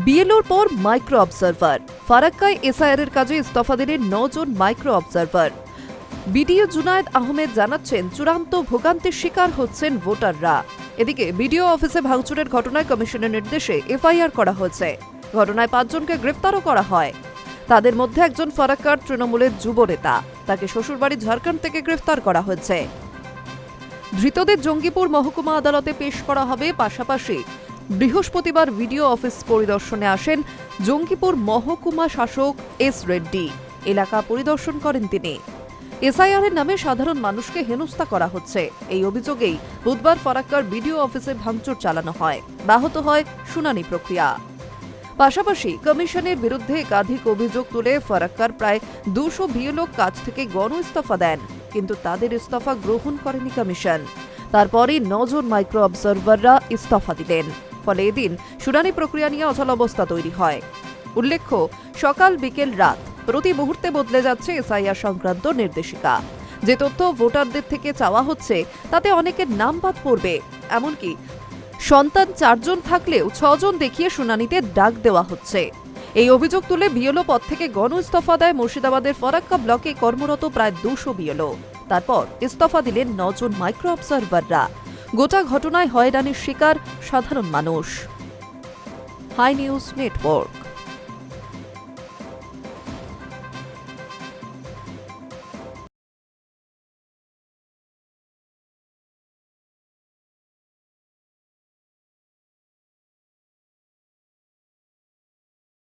বিএলওর পর micro observer. ফারাক্কায় SIR কাজে ইস্তফা দিলেন 9 জন micro observer. BDO Junaid Ahmed জানাচ্ছেন, চূড়ান্ত ভোগান্তির শিকার হচ্ছেন ভোটাররা। এদিকে বিডিও অফিসে ভাঙচুরের ঘটনায় কমিশনের নির্দেশে এফআইআর করা হয়েছে। ঘটনায় 5 জনকে গ্রেফতারও করা হয়। তাদের মধ্যে একজন ফারাক্কার তৃণমূলের যুব নেতা। তাকে শ্বশুরবাড়ি ঝাড়খণ্ড থেকে গ্রেফতার করা হয়েছে। ধৃতদের জঙ্গিপুর মহকুমা আদালতে পেশ করা হবে। পাশাপাশি বৃহস্পতিবার ভিডিও অফিস পরিদর্শনে আসেন জঙ্গিপুর মহকুমা শাসক এস রেড্ডি। এলাকা পরিদর্শন করেন তিনি। এসআইআর নামে সাধারণ মানুষকে হেনস্থা করা হচ্ছে, এই অভিযোগেই বুধবার ফারাক্কার বিডিও অফিসে ভাঙচুর চালানো হয়। ব্যাহত হয় শুনানি প্রক্রিয়া। পাশাপাশি কমিশনের বিরুদ্ধে একাধিক অভিযোগ তুলে ফারাক্কার প্রায় 200 বিএলও কাজ থেকে গণ ইস্তফা দেন, কিন্তু তাদের ইস্তফা গ্রহণ করেনি কমিশন। তারপরই 9 জন মাইক্রো অবজারভাররা ইস্তফা দিলেন। ফলে এদিন শুনানি প্রক্রিয়া নিয়ে অচলাবস্থা তৈরি হয়। উল্লেখ্য, সকাল বিকেল রাত প্রতি মুহূর্তে বদলে যাচ্ছে এসআইআর সংক্রান্ত নির্দেশিকা। যে তথ্য ভোটারদের থেকে চাওয়া হচ্ছে তাতে অনেকের নাম বাদ পড়বে। এমনকি সন্তান 4 জন থাকলেও 6 জন দেখিয়ে শুনানিতে ডাক দেওয়া হচ্ছে। এই অভিযোগ তুলে বিএলও পদ থেকে গণ ইস্তফা দেয় মুর্শিদাবাদের ফারাক্কা ব্লকে কর্মরত প্রায় 200 বিএলও। তারপর ইস্তফা দিলেন 9 জন মাইক্রো অবজারভাররা। গোটা ঘটনায় হয়রানির শিকার সাধারণ মানুষ। Hi News network.